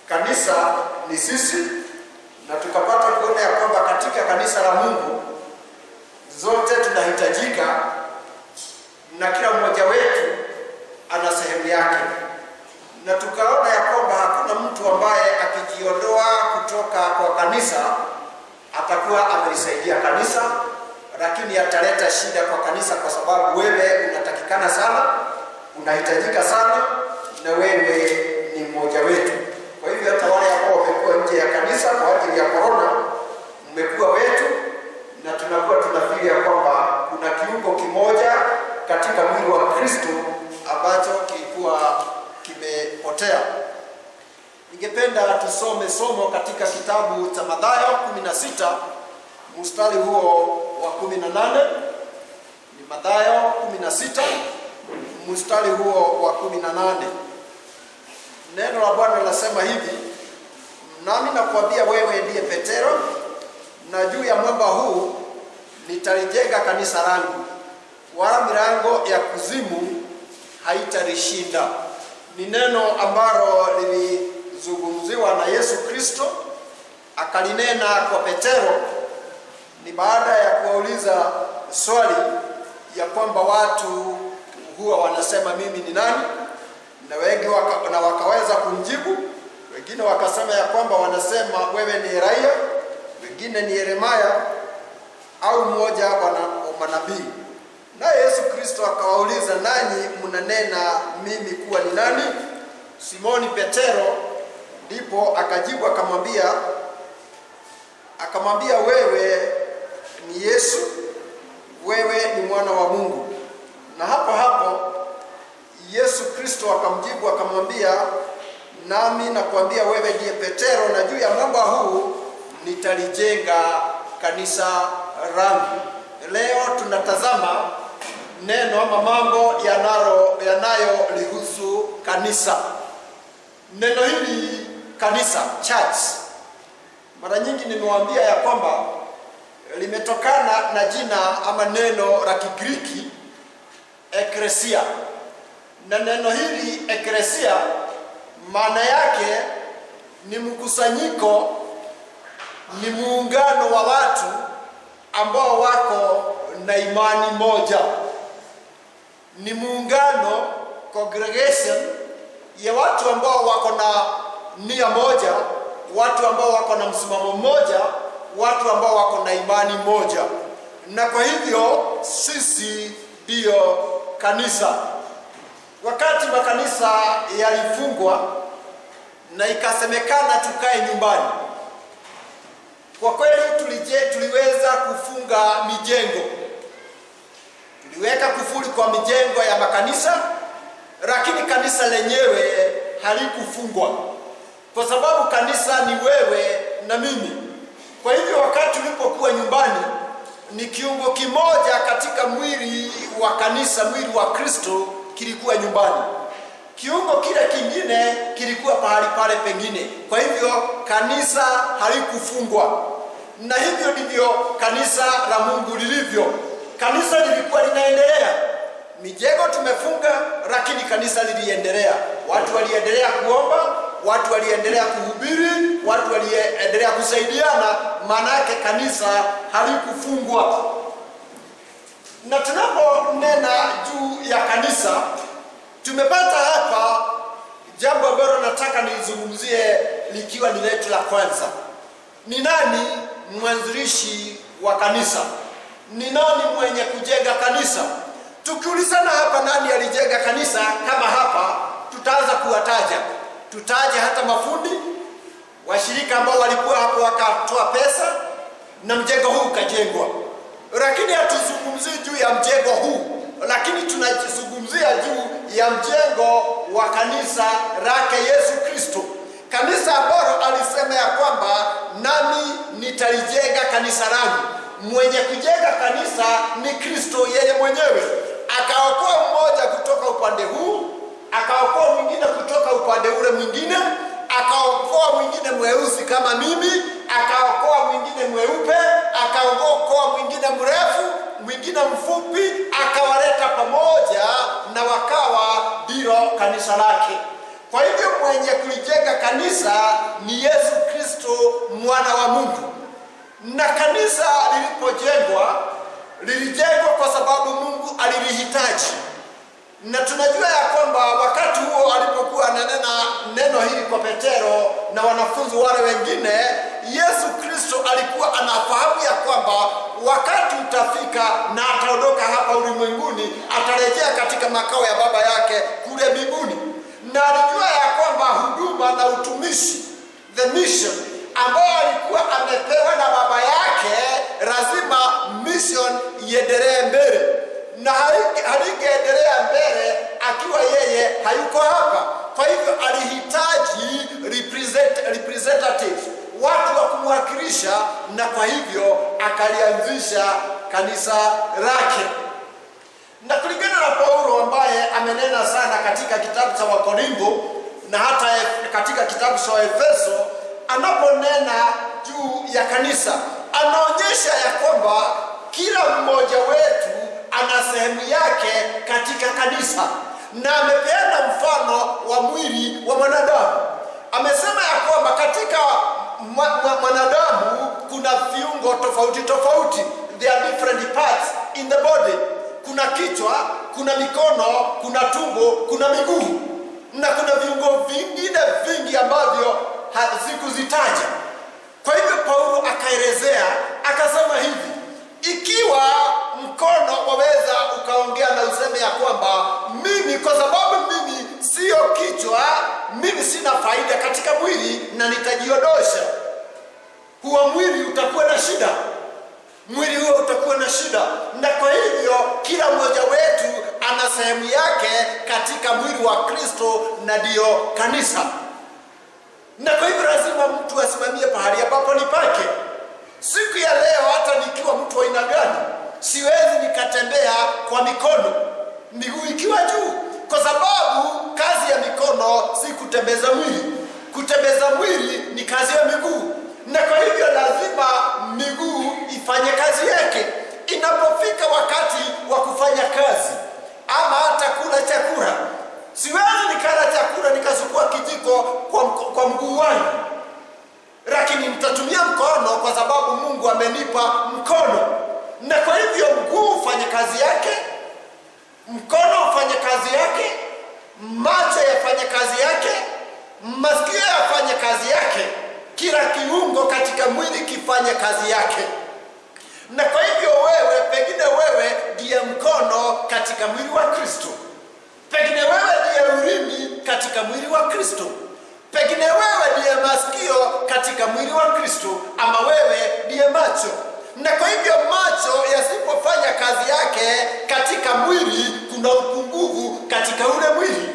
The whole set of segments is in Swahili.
kanisa ni sisi, na tukapata kuona ya kwamba katika kanisa la Mungu zote tunahitajika na kila mmoja wetu ana sehemu yake, na tukaona ya kwamba hakuna mtu ambaye akijiondoa kutoka kwa kanisa atakuwa amelisaidia kanisa, lakini ataleta shida kwa kanisa, kwa sababu wewe unatakikana sana, unahitajika sana, na wewe ni mmoja wetu. Kwa hivyo hata wale ambao wamekuwa nje ya kanisa kwa ajili ya corona, mmekuwa wetu, na tunakuwa tunafikiri ya kwamba kuna kiungo kimoja katika mwili wa Kristo ambacho kilikuwa kimepotea. Ningependa tusome somo katika kitabu cha Mathayo 16 mstari huo wa 18. Ni Mathayo 16 mstari huo wa 18. Neno la Bwana linasema hivi: nami nakwambia wewe ndiye Petero, na juu ya mwamba huu nitalijenga kanisa langu, wala milango ya kuzimu haitalishinda. Ni neno ambalo lilizungumziwa na Yesu Kristo, akalinena kwa Petero. Ni baada ya kuwauliza swali ya kwamba watu huwa wanasema mimi ni nani, na wengi wakaweza kumjibu. Wengine wakasema ya kwamba wanasema wewe ni Elia, wengine ni Yeremia au mmoja wa manabii. Na Yesu Kristo akawauliza, nanyi mnanena mimi kuwa ni nani? Simoni Petero ndipo akajibu akamwambia, wewe ni Yesu, wewe ni mwana wa Mungu. Na hapo Yesu Kristo akamjibu akamwambia, nami nakwambia wewe ndiye Petero, na juu ya mwamba huu nitalijenga kanisa langu. Leo tunatazama neno ama mambo yanayolihusu kanisa. Neno hili kanisa, church, mara nyingi nimewaambia ya kwamba limetokana na jina ama neno la Kigiriki eklesia. Na neno hili eklesia maana yake ni mkusanyiko, ni muungano wa watu ambao wako na imani moja. Ni muungano, congregation ya watu ambao wako na nia moja, watu ambao wako na msimamo mmoja, watu ambao wako na imani moja. Na kwa hivyo sisi ndio kanisa. Wakati makanisa yalifungwa na ikasemekana tukae nyumbani, kwa kweli tuliweza kufunga mijengo. Tuliweka kufuli kwa mijengo ya makanisa, lakini kanisa lenyewe halikufungwa, kwa sababu kanisa ni wewe na mimi. Kwa hivyo wakati ulipokuwa nyumbani, ni kiungo kimoja katika mwili wa kanisa, mwili wa Kristo kilikuwa nyumbani. Kiungo kile kingine kilikuwa pahali pale pengine. Kwa hivyo kanisa halikufungwa. Na hivyo ndivyo kanisa la Mungu lilivyo. Kanisa lilikuwa linaendelea. Mijengo tumefunga, lakini kanisa liliendelea. Watu waliendelea kuomba, watu waliendelea kuhubiri, watu waliendelea kusaidiana, maana yake kanisa halikufungwa. Na tunaponena juu ya kanisa, tumepata hapa jambo ambalo nataka nizungumzie likiwa ni letu la kwanza. Ni nani mwanzilishi wa kanisa? Ni nani mwenye kujenga kanisa? Tukiulizana hapa nani alijenga kanisa, kama hapa tutaanza kuwataja. Tutaje hata mafundi, washirika ambao walikuwa hapo wakatoa pesa na mjengo huu ukajengwa. Lakini hatuzungumzii juu ya mjengo huu, lakini tunazungumzia juu ya mjengo wa kanisa lake Yesu Kristo. Kanisa ambalo alisema ya kwamba nami nitalijenga kanisa langu. Mwenye kujenga kanisa ni Kristo yeye mwenyewe. Akaokoa mmoja kutoka upande huu, akaokoa mwingine kutoka upande ule mwingine, akaokoa mwingine mweusi kama mimi, akaokoa mwingine mweupe, akaokoa mwingine mrefu, mwingine mfupi, akawaleta pamoja na wakawa ndilo ndiyo kanisa lake. Kwa hivyo mwenye kulijenga kanisa ni Yesu Kristo, mwana wa Mungu. Na kanisa lilijengwa kwa sababu Mungu alilihitaji. Na tunajua ya kwamba wakati huo alipokuwa ananena neno hili kwa Petero na wanafunzi wale wengine, Yesu Kristo alikuwa anafahamu ya kwamba wakati utafika na ataondoka hapa ulimwenguni, atarejea katika makao ya Baba yake kule mbinguni. Na alijua ya kwamba huduma na utumishi, the mission ambayo alikuwa amepewa na Baba yake, lazima mission iendelee mbele, na haingeendelea mbele akiwa yeye hayuko hapa. Kwa hivyo alihitaji representatives, watu wa kumwakilisha, na kwa hivyo akalianzisha kanisa lake. Na kulingana na Paulo ambaye amenena sana katika kitabu cha Wakorintho na hata katika kitabu cha Efeso, anaponena juu ya kanisa, anaonyesha ya kwamba kila mmoja wetu ana sehemu yake katika kanisa, na amepeana mfano wa mwili wa mwanadamu. Amesema ya kwamba katika mwanadamu kuna viungo tofauti tofauti, there are different parts in the body. Kuna kichwa, kuna mikono, kuna tumbo, kuna miguu, na kuna viungo vingine vingi ambavyo hazikuzitaja. Kwa hivyo Paulo akaelezea, akasema hivi: ikiwa mkono waweza ukaongea na useme ya kwamba mimi, kwa sababu mimi sio kichwa, mimi sina faida katika mwili na nitajiondosha, huo mwili utakuwa na shida. Mwili huo utakuwa na shida. Na kwa hivyo kila mmoja wetu ana sehemu yake katika mwili wa Kristo, na ndiyo kanisa. Na kwa hivyo lazima mtu asimamie pahali ambapo ni pake. Siku ya leo, hata nikiwa mtu wa aina gani, siwezi nikatembea kwa mikono, miguu ikiwa juu, kwa sababu kazi ya mikono si kutembeza mwili. Kutembeza mwili ni kazi ya miguu, na kwa hivyo lazima miguu ifanye kazi yake. Inapofika wakati wa kufanya kazi ama hata kula chakula, siwezi nikala chakula nikachukua kijiko kwa mguu wangu, lakini nitatumia mkono kwa sababu Mungu amenipa mkono. Na kwa hivyo mguu ufanye kazi yake, mkono ufanye kazi yake, macho yafanye kazi yake, masikio yafanye kazi yake, kila kiungo katika mwili kifanye kazi yake. Na kwa hivyo pengine wewe ndiye mkono katika mwili wa Kristo, pengine wewe ndiye ulimi katika mwili wa Kristo, pengine wewe ndiye masikio katika mwili wa Kristo, ama wewe ndiye macho. Na kwa hivyo macho yasipofanya kazi yake katika mwili, kuna upungufu katika ule mwili.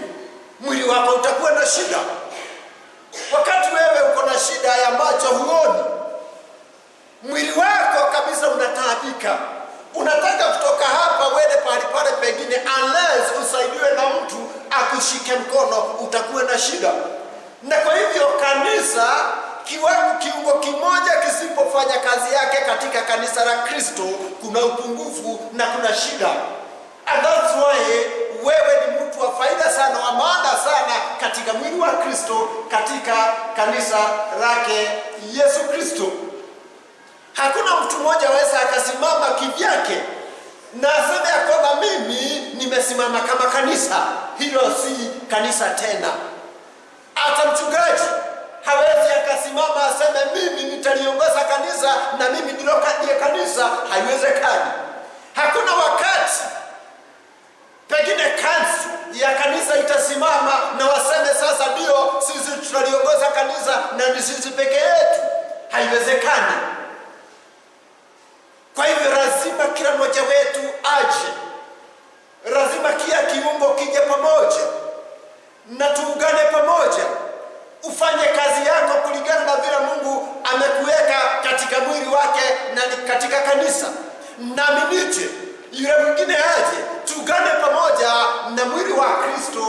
Mwili wako utakuwa na shida. Wakati wewe uko na shida ya macho, huoni, mwili wako kabisa unataabika. Unataka kutoka hapa uende pahali pale pengine, unless usaidiwe na mtu akushike mkono, utakuwa na shida. Na kwa hivyo kanisa, kiungo kimoja kisipofanya kazi yake katika kanisa la Kristo, kuna upungufu na kuna shida. And that's why wewe ni mtu wa faida sana, wa maana sana katika mwili wa Kristo, katika kanisa lake Yesu Kristo. Hakuna mtu mmoja aweza akasimama kivyake na aseme ya kwamba mimi nimesimama kama kanisa. Hilo si kanisa tena. Hata mchungaji hawezi akasimama aseme mimi nitaliongoza kanisa na mimi ndiye kanisa. Haiwezekani. Hakuna wakati pengine kanisa ya kanisa itasimama na waseme sasa ndio sisi tunaliongoza kanisa na ni sisi peke yetu. Haiwezekani. Kwa hivyo lazima kila mmoja wetu aje, lazima kila kiungo kije pamoja na tuungane pamoja, ufanye kazi yako kulingana na vile Mungu amekuweka katika mwili wake na katika kanisa. Nami nije, yule mwingine aje, tuungane pamoja na mwili wa Kristo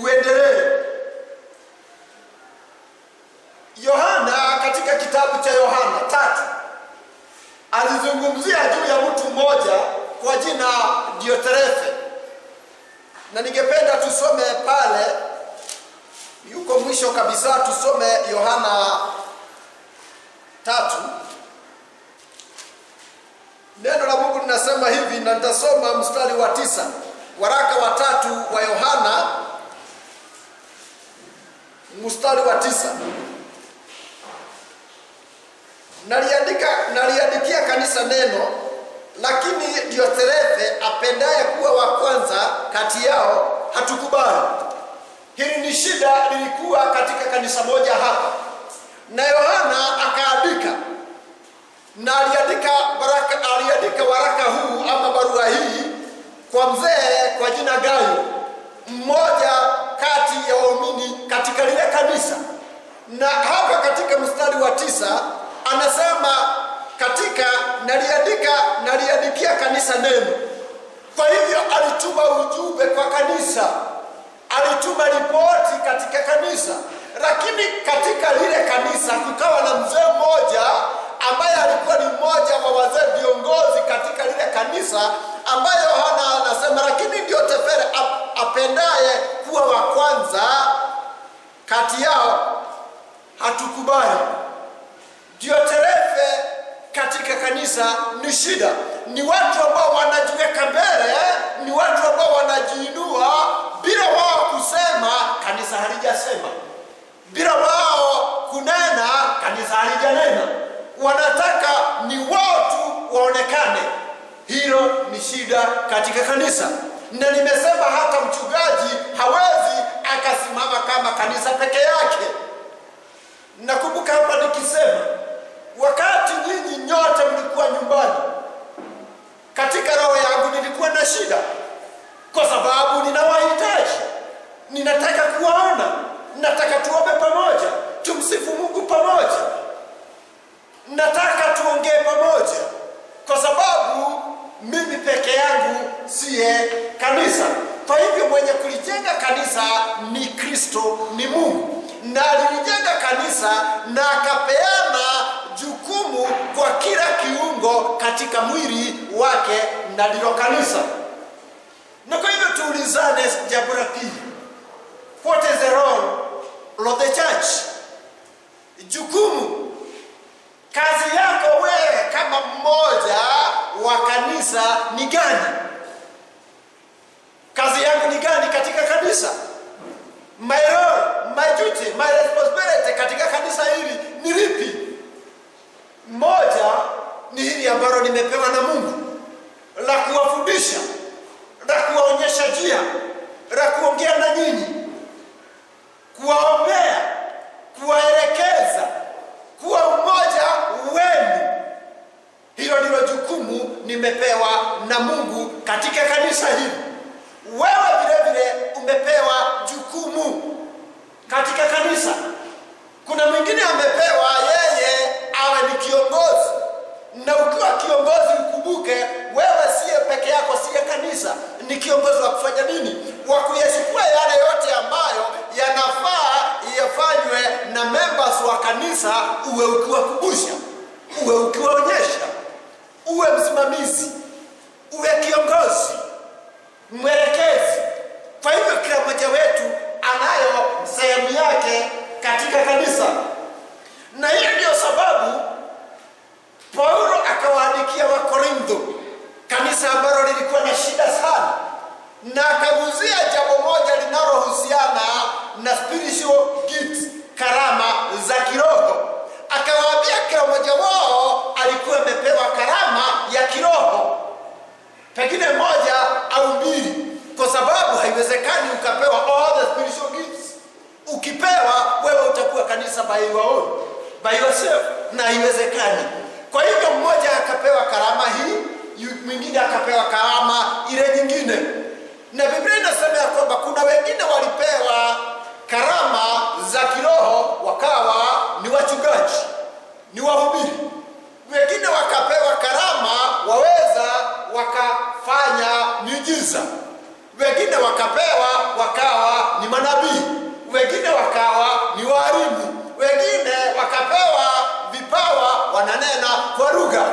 uendelee. Yohana katika kitabu cha Yohana 3 alizungumzia juu ya mtu mmoja kwa jina Dioterefe. na ningependa tusome pale, yuko mwisho kabisa, tusome Yohana 3. Neno la Mungu linasema hivi, na nitasoma mstari wa 9. Waraka wa 3 wa Yohana mstari wa 9. Naliandikia kanisa neno, lakini Dioterefe apendaye kuwa wa kwanza kati yao hatukubali. Hili ni shida lilikuwa katika kanisa moja hapa, na Yohana akaandika, na aliandika waraka huu ama barua hii kwa mzee kwa jina Gayo, mmoja kati ya waumini katika lile kanisa. Na hapa katika mstari wa 9 anasema naliandikia kanisa neno. Kwa hivyo alituma ujumbe kwa kanisa, alituma ripoti katika kanisa. Lakini katika lile kanisa kukawa na mzee mmoja ambaye alikuwa ni mmoja wa wazee viongozi katika lile kanisa, ambaye Yohana anasema, lakini Dioterefe apendaye kuwa wa kwanza kati yao hatukubali. Dioterefe katika kanisa ni shida. Ni watu ambao wanajiweka mbele, ni watu ambao wanajiinua bila wao kusema kanisa halijasema, bila wao kunena kanisa halijanena. Wanataka ni wao tu waonekane. Hilo ni shida katika kanisa, na nimesema hata mchungaji hawezi akasimama kama kanisa peke yake. Nakumbuka hapa nikisema, wakati nyinyi nyote mlikuwa nyumbani, katika roho yangu nilikuwa na shida, kwa sababu ninawahitaji, ninataka kuwaona, nataka tuombe pamoja, tumsifu Mungu pamoja, nataka tuongee pamoja, kwa sababu mimi peke yangu siye kanisa. Kwa hivyo mwenye kulijenga kanisa ni Kristo, ni Mungu, na alilijenga kanisa na akapeana jukumu kwa kila kiungo katika mwili wake, na ndilo kanisa. Na kwa hivyo tuulizane jambo la pili, what is the role of the church? Jukumu, kazi yako wewe kama mmoja wa kanisa ni gani? Kazi yangu ni gani katika kanisa? My role, my duty, my responsibility katika kanisa hili ni lipi? Moja ni hili ambalo nimepewa na Mungu, la kuwafundisha, la kuwaonyesha njia, la kuongea na nyinyi, kuwaombea, kuwaelekeza, kuwa umoja wenu. Hilo ndilo jukumu nimepewa na Mungu katika kanisa hili. Wewe vile vile umepewa jukumu katika kanisa. Kuna mwingine amepewa yeye awe ni kiongozi, na ukiwa kiongozi ukumbuke wewe siye peke yako, siye kanisa. Ni kiongozi wa kufanya nini? Wa kuyachukua yale yote ambayo yanafaa yafanywe na members wa kanisa, uwe ukiwakumbusha, uwe ukiwaonyesha, uwe msimamizi, uwe kiongozi, mwelekezi. Kwa hivyo kila mmoja wetu anayo sehemu yake katika kanisa, na hiyo ndio sababu Paulo akawaandikia Wakorintho, kanisa ambalo lilikuwa na shida sana, na akaguzia jambo moja linalohusiana na spiritual gifts, karama za kiroho. Akawaambia kila mmoja wao alikuwa amepewa karama ya kiroho, pengine moja au mbili, kwa sababu haiwezekani ukapewa all the spiritual gifts. Ukipewa wewe utakuwa kanisa by your own, by yourself, na haiwezekani. Kwa hivyo mmoja akapewa karama hii, mwingine akapewa karama ile nyingine. Na Biblia inasema ya kwamba kuna wengine walipewa karama za kiroho wakawa ni wachungaji, ni wahubiri. Wengine wakapewa karama waweza wakafanya miujiza. Wengine wakapewa wakawa ni manabii. Wengine wakawa ni walimu. Wengine wakapewa vipawa wananena kwa lugha.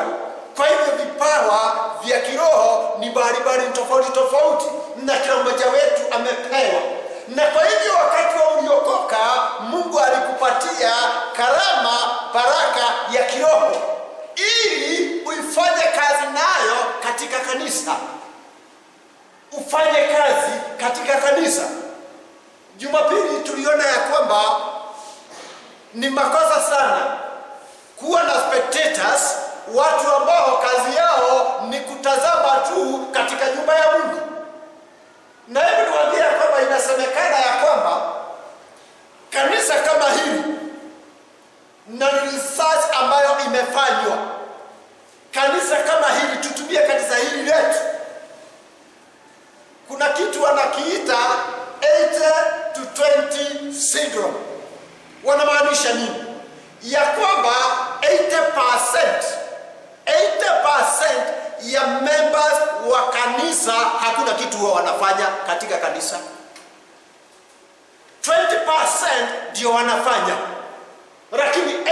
Kwa hivyo hivyo vipawa vya kiroho ni mbalimbali, tofauti tofauti, na kila mmoja wetu amepewa. Na kwa hivyo wakati wa uliokoka, Mungu alikupatia karama, baraka ya kiroho ili uifanye kazi nayo katika kanisa. Ufanye kazi katika kanisa. Jumapili tuliona ya kwamba ni makosa sana kuwa na spectators, watu ambao kazi yao ni kutazama tu katika nyumba ya Mungu. Na hebu niwaambie kwamba inasemekana ya kwamba kanisa kama hili, na research ambayo imefanywa, kanisa kama hili, tutumie kanisa hili letu, kuna kitu wanakiita 80 to 20 syndrome. Wanamaanisha nini? Ya kwamba 80% ya members wa kanisa hakuna kitu huwa wanafanya katika kanisa. 20% ndio wanafanya, lakini 80%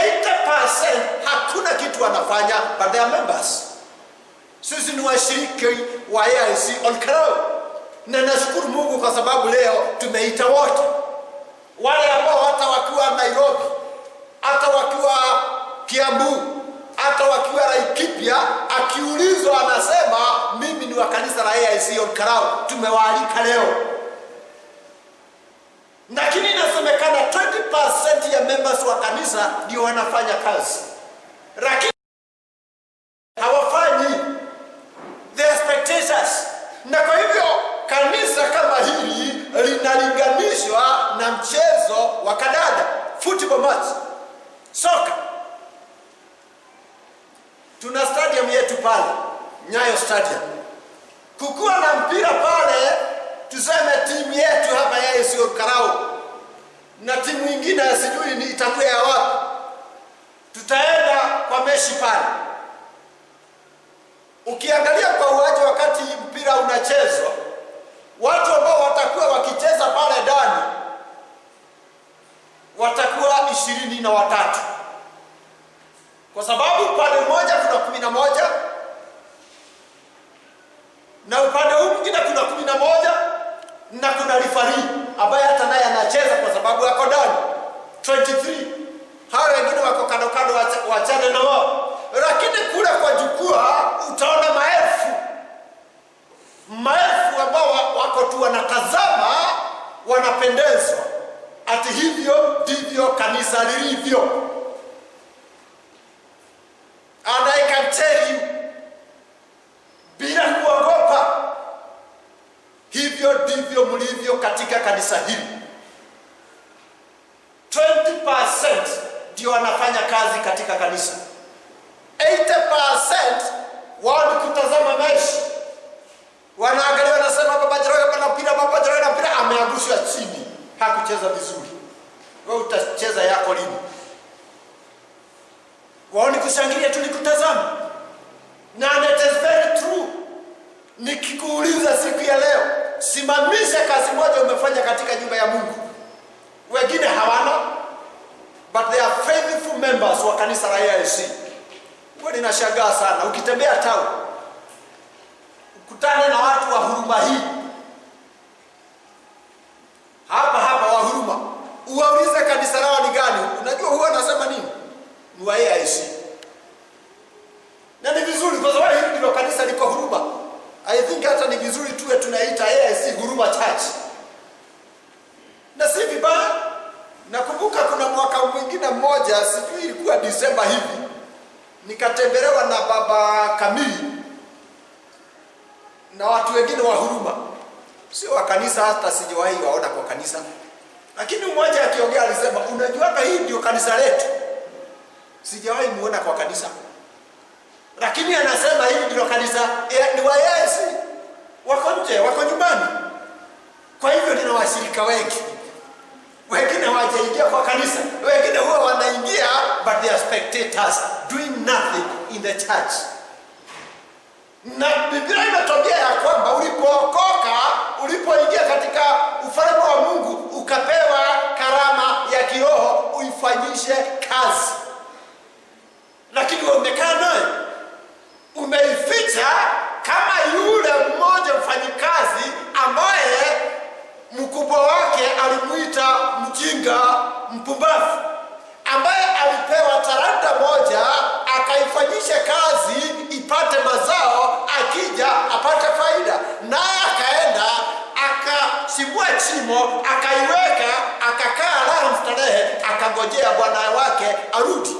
hakuna kitu wanafanya, but they are members. Sisi ni washiriki wa AIC Olkarau, na nashukuru Mungu kwa sababu leo tumeita wote wale ambao hata wakiwa Nairobi, hata wakiwa Kiambu, hata wakiwa Laikipia, akiulizwa anasema mimi ni wa kanisa la AIC Olkarau, tumewaalika leo. Lakini inasemekana 20% ya members wa kanisa ndio wanafanya kazi, lakini hawafanyi, the spectators. Na kwa hivyo kanisa kama hili linalinganishwa na mchezo wa kadada, football match, soka. Tuna stadium yetu pale, Nyayo Stadium. Kukuwa na mpira pale, tuseme timu yetu hapa ya AIC Olkarau na timu nyingine sijui ni itakuwa ya wapi, tutaenda kwa mechi pale. Ukiangalia kwa uwanja wakati mpira unachezwa, watu ambao watakuwa wakicheza pale ndani watakuwa 23, kwa sababu upande mmoja kuna 11 na upande huu mwingine kuna 11, na kuna referee ambaye hata naye anacheza kwa sababu yako ndani 23. Hao wengine wako kando kando, wachane na wao. Lakini kule kwa jukwaa utaona maelfu ambao wako tu wanatazama, wanapendezwa. Ati hivyo ndivyo kanisa lilivyo. And I can tell you, bila kuogopa, hivyo ndivyo mlivyo katika kanisa hili. 20% ndio wanafanya kazi katika kanisa. 80% wao ni kutazama mechi. Wanaangalia, wanasema Baba Njoroge ana mpira, ameangushwa chini, hakucheza vizuri. Wewe utacheza yako lini? Wao ni kushangilia tu, ni kutazama. Na it is very true. Nikikuuliza siku ya leo, simamisha kazi moja umefanya katika nyumba ya Mungu. Wengine hawana, but they are faithful members wa kanisa la AIC. Wewe ninashangaa sana, ukitembea town ukutane na watu wa huruma hii hapa wa huruma, uwaulize kanisa lao ni gani, unajua huwa anasema nini? Ni wa AIC. Na ni vizuri kwa sababu hili ndilo kanisa liko huruma. I think hata ni vizuri tuwe tunaita AIC Huruma Church, na si vibaya. Nakumbuka kuna mwaka mwingine mmoja, sijui ilikuwa Disemba hivi, nikatembelewa na Baba Kamili na watu wengine wa huruma, sio wa kanisa, hata sijawahi waona kwa kanisa. Lakini mmoja akiongea alisema, unajua hii ndio kanisa letu, sijawahi muona kwa kanisa. Lakini anasema hili ndio kanisa ni wa AIC, wako nje, wako nyumbani. Kwa hivyo nina washirika wengi, wengine hawajaingia kwa kanisa, wengine huwa wanaingia but they are spectators doing nothing in the church. Na Biblia inatuambia ya kwamba ulipookoka, ulipoingia katika ufalme wa Mungu, ukapewa karama ya kiroho uifanyishe kazi. Lakini wewe umekaa naye, mjinga mpumbavu ambaye alipewa talanta moja akaifanyisha kazi ipate mazao, akija apate faida, naye akaenda akasimbua chimo akaiweka, akakaa raha mstarehe, akangojea bwana wake arudi.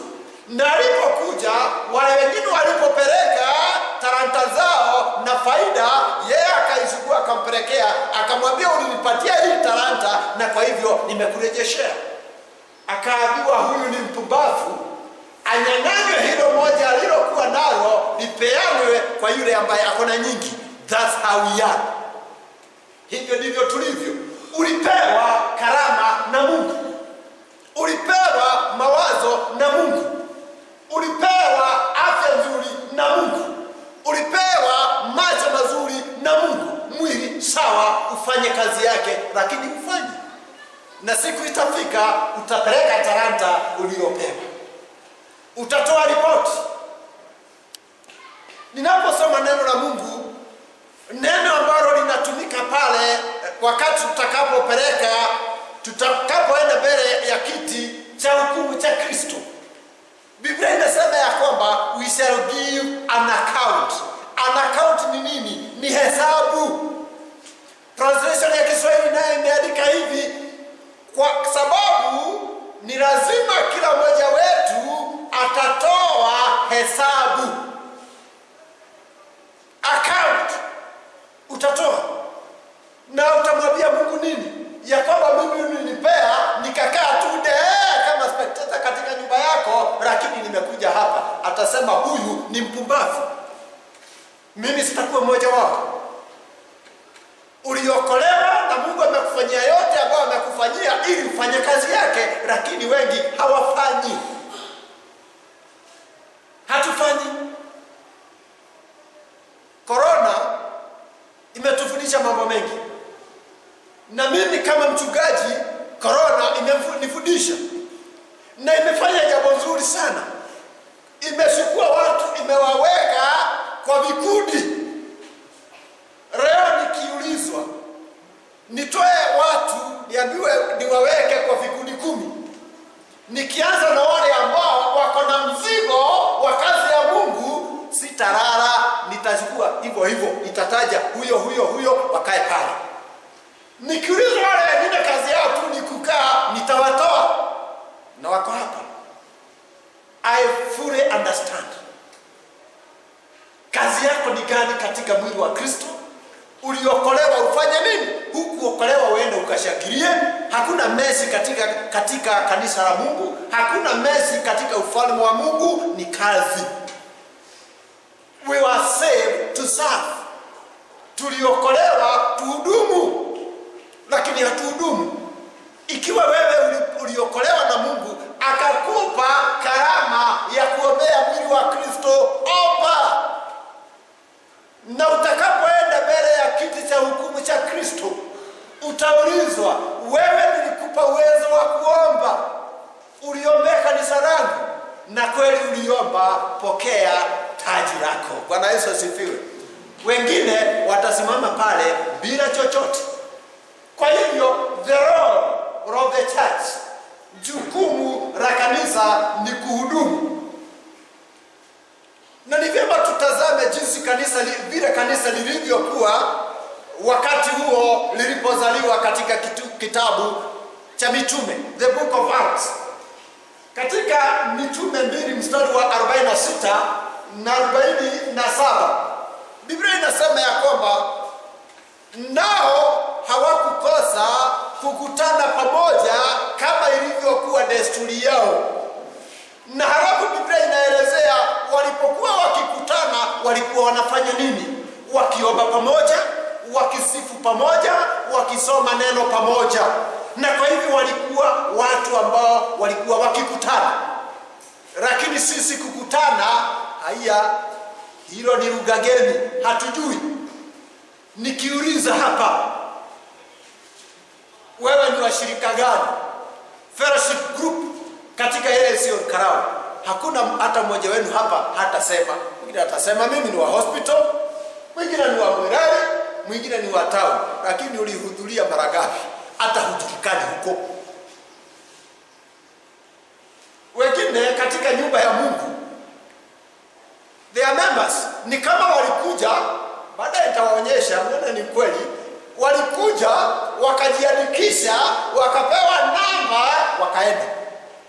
Na alipokuja wale wengine walipopeleka talanta zao na faida, yeye akaichukua akampelekea, akamwambia ulinipatia hii talanta na kwa hivyo nimekurejeshea. Akaambiwa huyu ni mpumbavu, anyang'anywe hilo moja alilokuwa nalo lipeanwe kwa yule ambaye akona nyingi. That's how we are. Hivyo ndivyo tulivyo. Ulipewa karama na Mungu, ulipewa mawazo na Mungu, ulipewa afya nzuri na Mungu, ulipewa macho mazuri na Mungu, mwili sawa ufanye kazi yake, lakini ufanye. Na siku itafika utapeleka talanta uliyopewa, utatoa ripoti. Ninaposoma neno la Mungu, neno ambalo linatumika pale wakati tutakapoenda mbele ya kiti cha hukumu cha Kristo, Biblia inasema ya kwamba we shall give an account. An account ni nini? Ni hesabu. Translation ya Kiswahili nayo imeandika hivi, kwa sababu ni lazima kila mmoja wetu atatoa hesabu. Account utatoa, na utamwambia Mungu nini? Ya kwamba mimi ulinipea nikakaa tu kama spectator katika nyumba yako, lakini nimekuja hapa. Atasema huyu ni mpumbavu. Mimi sitakuwa mmoja wao. Uliokolewa na Mungu amekufanyia yote ambayo amekufanyia ili ufanye kazi yake, lakini wengi hawafanyi. Hatufanyi. Corona imetufundisha mambo mengi. Na mimi kama mchungaji, corona imenifundisha na imefanya jambo nzuri sana. Imechukua watu, imewaweka kwa vikundi. Leo nikiulizwa nitoe watu niambiwe niwaweke kwa vikundi 10, nikianza na wale ambao wako na mzigo wa kazi ya Mungu, sitalala, nitachukua hivyo hivyo, nitataja huyo wakae pale. Nikiulizwa wale wengine kazi yao tu ni kukaa, nitawatoa na wako hapa. I fully understand. Kazi yako ni gani katika mwili wa Kristo? Uliokolewa ufanye nini? Hukuokolewa uende ukashangilie. Hakuna mesi katika kanisa la Mungu, hakuna mesi katika ufalme wa Mungu. Ni kazi. We were saved to serve. Tuliokolewa tuhudumu, lakini hatuhudumu. Ikiwa wewe uliokolewa na Mungu akakupa karama ya kuombea mwili wa Kristo, omba. Na utakapoenda mbele ya kiti cha hukumu cha Kristo, utaulizwa, wewe nilikupa uwezo wa kuomba, uliombea kanisa langu, na kweli uliomba, pokea taji lako. Bwana Yesu asifiwe. Wengine watasimama pale bila chochote. Kwa hivyo the role of the church, jukumu la kanisa ni kuhudumu. Na ni vyema tutazame jinsi vile kanisa lilivyokuwa wakati huo lilipozaliwa katika kitabu cha Mitume, the book of Acts. Katika Mitume 2 mstari wa 46 na 47, Biblia inasema ya kwamba nao hawakukosa kukutana pamoja kama ilivyokuwa desturi yao. Na halafu Biblia inaelezea walipokuwa wakikutana walikuwa wanafanya nini? Wakiomba pamoja, wakisifu pamoja, wakisoma neno pamoja. Na kwa hivyo walikuwa watu ambao walikuwa wakikutana. Lakini sisi kukutana, hilo ni lugha geni, hatujui. Nikiuliza hapa, wewe ni wa shirika gani? Fellowship group katika ile sio karao. Hakuna hata mmoja wenu hapa hatasema. Mwingine atasema mimi ni wa hospital, mwingine ni wa Mwirari, mwingine ni wa town. Lakini ulihudhuria mara ngapi? Hata hujulikani huko. wengine katika nyumba ya Mungu, their members ni kama walikuja, baadaye nitawaonyesha, mbona ni kweli, walikuja wakajiandikisha, wakapewa namba, wakaenda.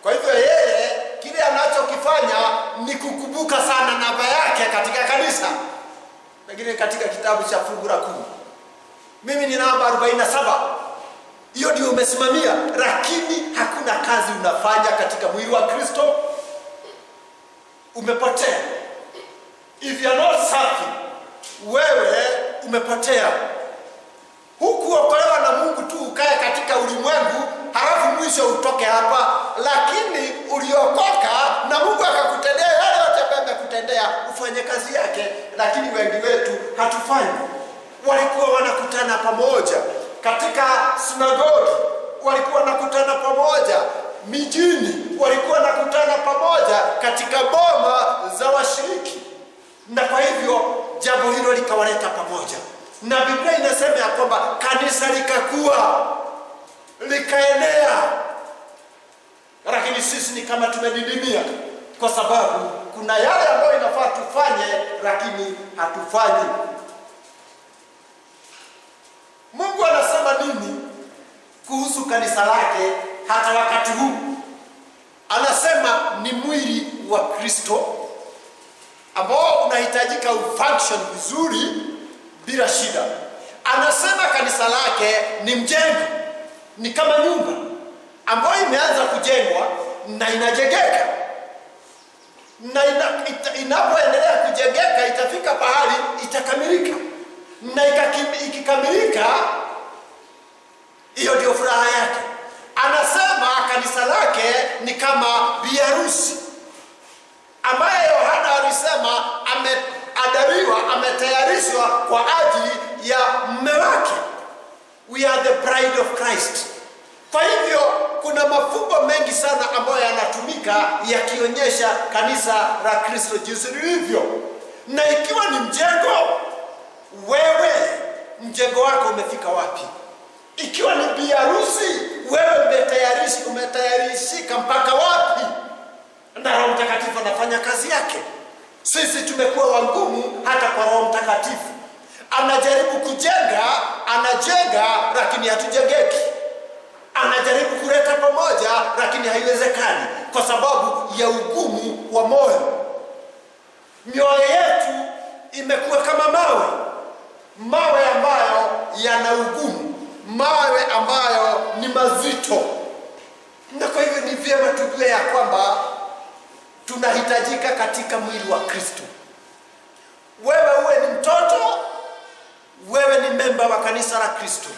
Kwa hivyo yeye kile anachokifanya ni kukumbuka sana namba yake katika kanisa. Pengine katika kitabu cha Fungu la 10, mimi ni namba 47, hiyo ndio umesimamia, lakini hakuna kazi unafanya katika mwili wa Kristo. Umepotea. If you are not serving, wewe umepotea. Hukuokolewa na Mungu tu ukae katika ulimwengu halafu mwisho utoke hapa, lakini uliokoka na Mungu akakutendea yale yote ambayo amekutendea, ufanye kazi yake. Lakini wengi wetu hatufanyi. Walikuwa wanakutana pamoja katika sinagogi, walikuwa wanakutana pamoja mijini, walikuwa wanakutana pamoja katika boma za washiriki, na kwa hivyo jambo hilo likawaleta pamoja. Na Biblia inasema ya kwamba kanisa likakua, likaenea. Lakini sisi ni kama tumedidimia, kwa sababu kuna yale ambayo inafaa tufanye lakini hatufanyi. Mungu anasema nini kuhusu kanisa lake hata wakati huu? Anasema ni mwili wa Kristo ambao unahitajika ufunction vizuri bila shida. Anasema kanisa lake ni mjengo, ni kama nyumba ambayo imeanza kujengwa na inajengeka, na inapoendelea kujengeka itafika pahali itakamilika, na ikikamilika, hiyo ndio furaha yake. Anasema kanisa lake ni kama biharusi ambaye Yohana alisema ameandaliwa, ametayarishwa kwa ajili ya mume wake. We are the bride of Christ. Kwa hivyo kuna mafumbo mengi sana ambayo yanatumika yakionyesha kanisa la Kristo jinsi lilivyo. Na ikiwa ni mjengo, wewe mjengo wako umefika wapi? Ikiwa ni biharusi, wewe umetayarishika mpaka wapi? Na Roho Mtakatifu anafanya kazi yake. Sisi tumekuwa wangumu hata kwa Roho Mtakatifu. Anajaribu kujenga, anajenga, lakini hatujengeki. Anajaribu kuleta pamoja, lakini haiwezekani kwa sababu ya ugumu wa moyo. Mioyo yetu imekuwa kama mawe ambayo yana ugumu, mawe ambayo ni mazito. Na kwa hivyo ni vyema tujue ya kwamba tunahitajika katika mwili wa Kristo. Wewe uwe ni mtoto, wewe ni memba wa kanisa la Kristo.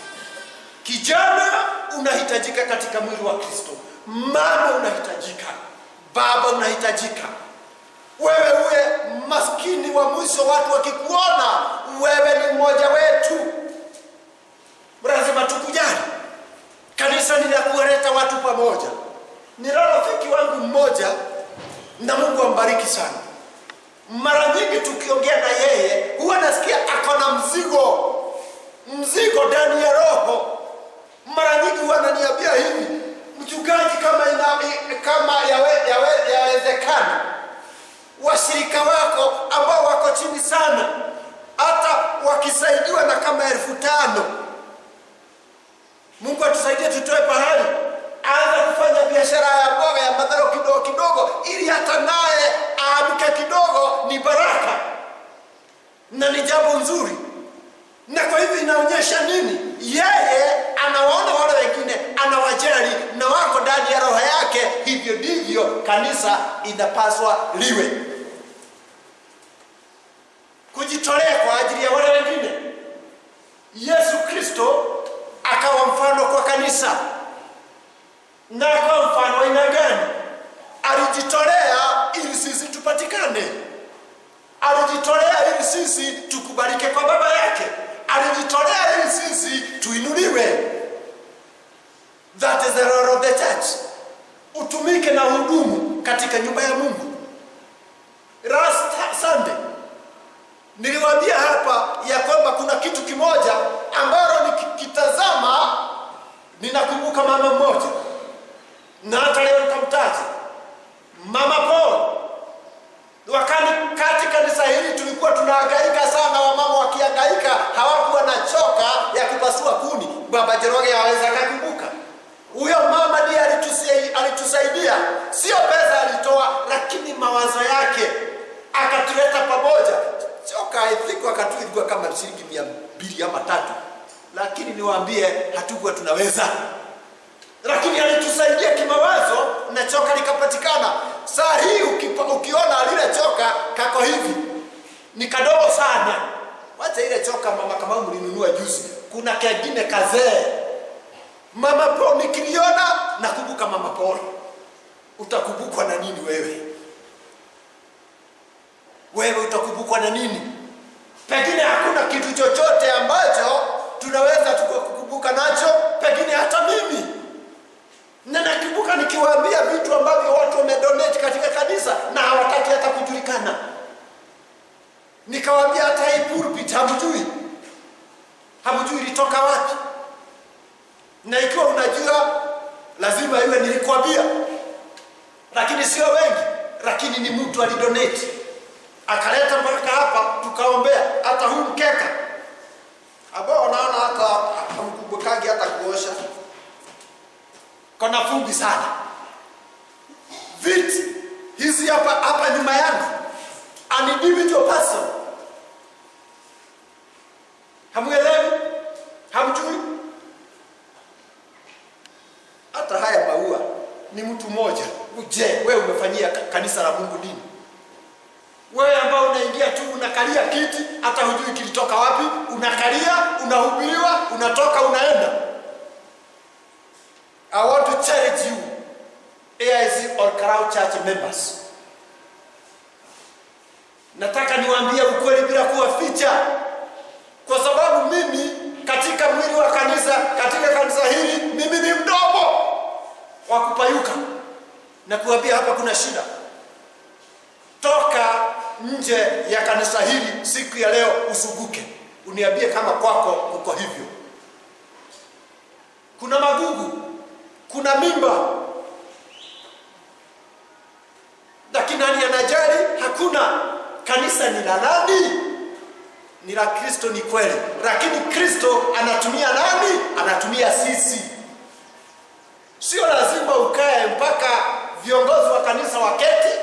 Kijana unahitajika katika mwili wa Kristo. Mama unahitajika, baba unahitajika. Wewe uwe maskini wa mwisho, watu wakikuona wewe ni mmoja wetu, lazima tukujali. Kanisa ni la kuwaleta watu pamoja. Ni rafiki wangu mmoja, na Mungu ambariki sana. Mara nyingi tukiongea na yeye huwa nasikia ako na mzigo ndani ya roho. Mara nyingi huwa ananiambia hivi, mchungaji, kama yawezekana, washirika wako ambao wako chini sana, hata wakisaidiwa na kama 5,000, Mungu atusaidie tutoe pahali, aanza kufanya biashara ya mboga ya madharo kidogo kidogo, ili hata naye aamke kidogo. Ni baraka na ni jambo nzuri. Na kwa hivyo inaonyesha nini? Yeye anawaona wale wengine, anawajali na wako ndani ya roho yake. Hivyo ndivyo kanisa inapaswa liwe, kujitolea kwa ajili ya wale wengine. Yesu Kristo akawa mfano kwa kanisa. Na akawa mfano aina gani? Alijitolea ili sisi tupatikane. Alijitolea ili sisi tukubalike kwa baba yake. Alijitolea ili sisi tuinuliwe. That is the role of the church. Utumike na hudumu katika nyumba ya Mungu. Last Sunday niliwaambia hapa ya kwamba kuna kitu kimoja ambalo nikitazama ninakumbuka mama mmoja, na hata leo nitamtaja Mama Paul, wakati kanisa hili tulikuwa tunahangaika sana, wamama wakihangaika hawakuwa na choka ya kupasua kuni. Baba Njoroge aweza kukumbuka. Huyo mama ndiye alitusaidia. Sio pesa alitoa, lakini mawazo yake akatuleta pamoja. Choka haikuwa ilikuwa kama shilingi 200 ama 3. Lakini niwaambie hatukuwa tunaweza. Lakini alitusaidia kimawazo na choka likapatikana. Saa hii ukiona lile choka kako hivi ni kadogo sana. Wacha ile choka mama kama mlinunua juzi. Kuna kingine kazee. Mama Paul nikiliona nakumbuka Mama Paul. Utakumbukwa na nini wewe? Wewe utakumbukwa na nini? Pengine hakuna kitu chochote ambacho tunaweza tukukumbuka nacho, pengine hata mimi. Na nakumbuka nikiwaambia vitu ambavyo watu wamedonate katika kanisa na hawataki hata kujulikana. Nikawaambia hata hii pulpit hamjui ilitoka wapi. Na ikiwa unajua lazima iwe nilikwambia. Lakini sio wengi, lakini ni mtu alidonate. Akaleta mpaka hapa tukaombea hata huu mkeka. Ambao wanaona hata hamkumbukagi hata kuosha. Kuna fungi sana. Viti hizi hapa nyuma yangu. An individual person. Hamuelewi? Hamjui? Hata haya maua ni mtu mmoja. Je, wewe umefanyia kanisa la Mungu nini? Wewe ambao unaingia tu unakalia kiti, hata hujui kilitoka wapi, unakalia, unahubiriwa, unatoka unaenda. I want to challenge you, AIC All Crown Church members. Nataka niwaambie ukweli bila kuwaficha. Kwa sababu mimi katika mwili wa kanisa, katika kanisa hili, mimi ni mdogo wa kupayuka. Na kuambia hapa kuna shida. Toka nje ya kanisa hili siku ya leo usuguke. Uniambie kama kwako uko hivyo. Kuna magugu, kuna mimba. Lakini nani anajali? Hakuna. Kanisa ni la nani? Ni la Kristo, ni kweli. Lakini Kristo anatumia nani? Anatumia sisi. Sio lazima ukae mpaka viongozi wa kanisa waketi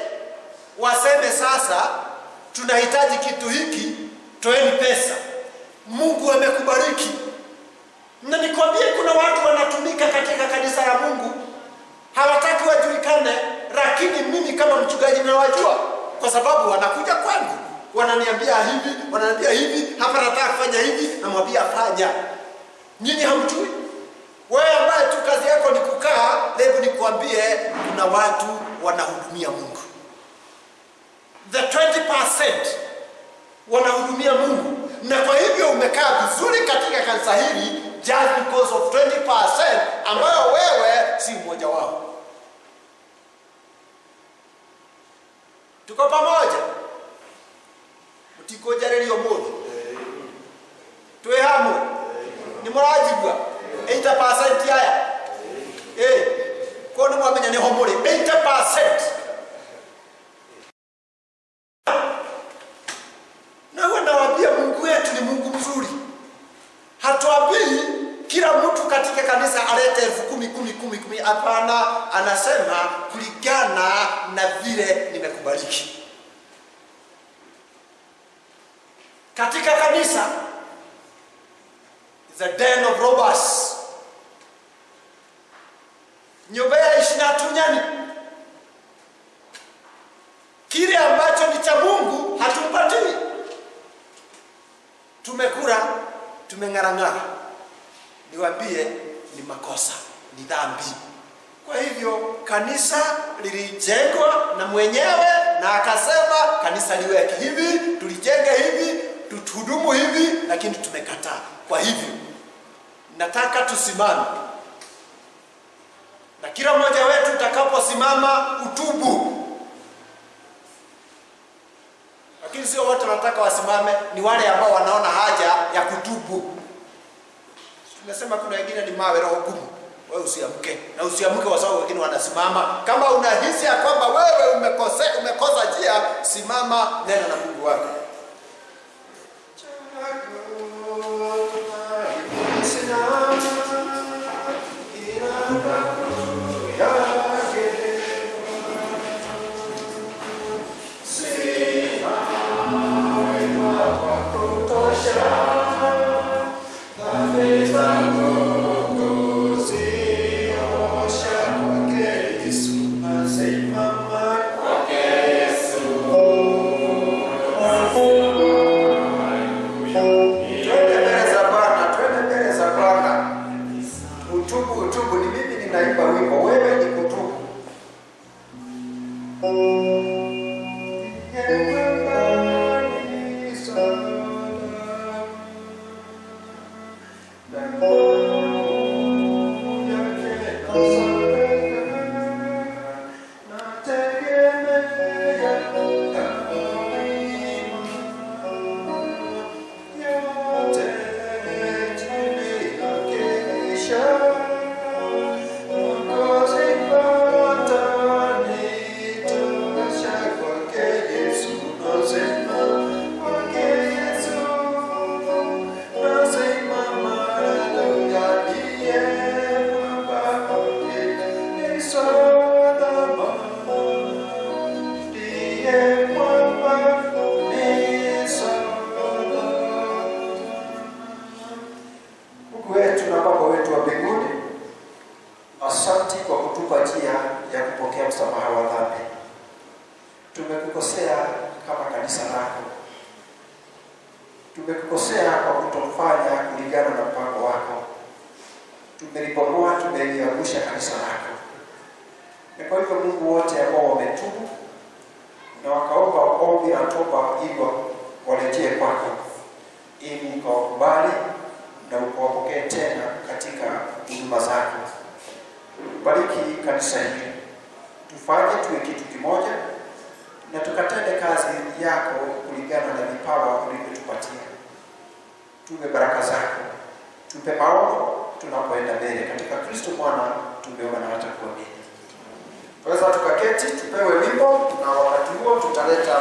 waseme sasa tunahitaji kitu hiki, toeni pesa. Mungu amekubariki. Na nikwambie kuna watu wanatumika katika kanisa la Mungu. Hawataki wajulikane, lakini mimi kama mchungaji nawajua kwa sababu wanakuja kwangu. Wananiambia hivi, hapa nataka kufanya hivi, namwambia fanya. Nyinyi hamjui? Wewe ambaye tu kazi yako ni kukaa, leo nikwambie kuna watu wanahudumia Mungu. The 20% wanahudumia Mungu. Na kwa hivyo umekaa vizuri katika kanisa hili just because of 20% ambayo wewe si mmoja wao. Tuko pamoja. Mtikojarerio moja. Tuwe hamu. Ni murajibwa. 8% haya. Kwa nini mwamenya ni homole 8%. Na wanawaambia Mungu wetu ni Mungu mzuri. Hatuambii kila mtu katika kanisa alete 10,000. Hapana, anasema kulingana na vile nimekubariki. Katika kanisa is a den of robbers. Nyumba ya ishinatunyani. Kile ambacho ni cha Mungu hatumpatii. Tumekula, tumengarangara. Niwaambie ni makosa, ni dhambi. Kwa hivyo kanisa lilijengwa na mwenyewe na akasema kanisa liweke hivi, tulijenge hivi, tuhudumu hivi, lakini tumekataa. Kwa hivyo nataka tusimame. Na kila mmoja wetu utakaposimama utubu. Lakini sio wote wanataka wasimame, ni wale ambao wanaona haja ya kutubu. Tunasema kuna wengine ni mawe roho gumu. wewe usiamke. Na usiamke kwa sababu wengine wanasimama. Kama unahisi ya kwamba wewe umekosa njia, simama, nena na Mungu wako. Utubu ni mimi ninaimba wimbo, wewe ni kutubu. Asante kwa kutupa njia ya kupokea msamaha wa dhambi. Tumekukosea kama kanisa lako. Tumekukosea kwa kutofanya kulingana na mpango wako. Tumelibomoa, tumeliangusha kanisa lako. Na kwa hivyo Mungu, wote ambao wametubu na wakaomba ombi la toba ili warejee kwako, ili ukawakubali na ukawapokee tena katika huduma zako. Bariki kanisa hili, tufanye tuwe kitu kimoja na tukatende kazi yako kulingana na vipawa ulivyotupatia. Tupe baraka zako, tupe maono tunapoenda mbele. Katika Kristo Bwana tumeomba na hata kuamini. Tunaweza tukaketi, tupewe wimbo, na wakati huo tutaleta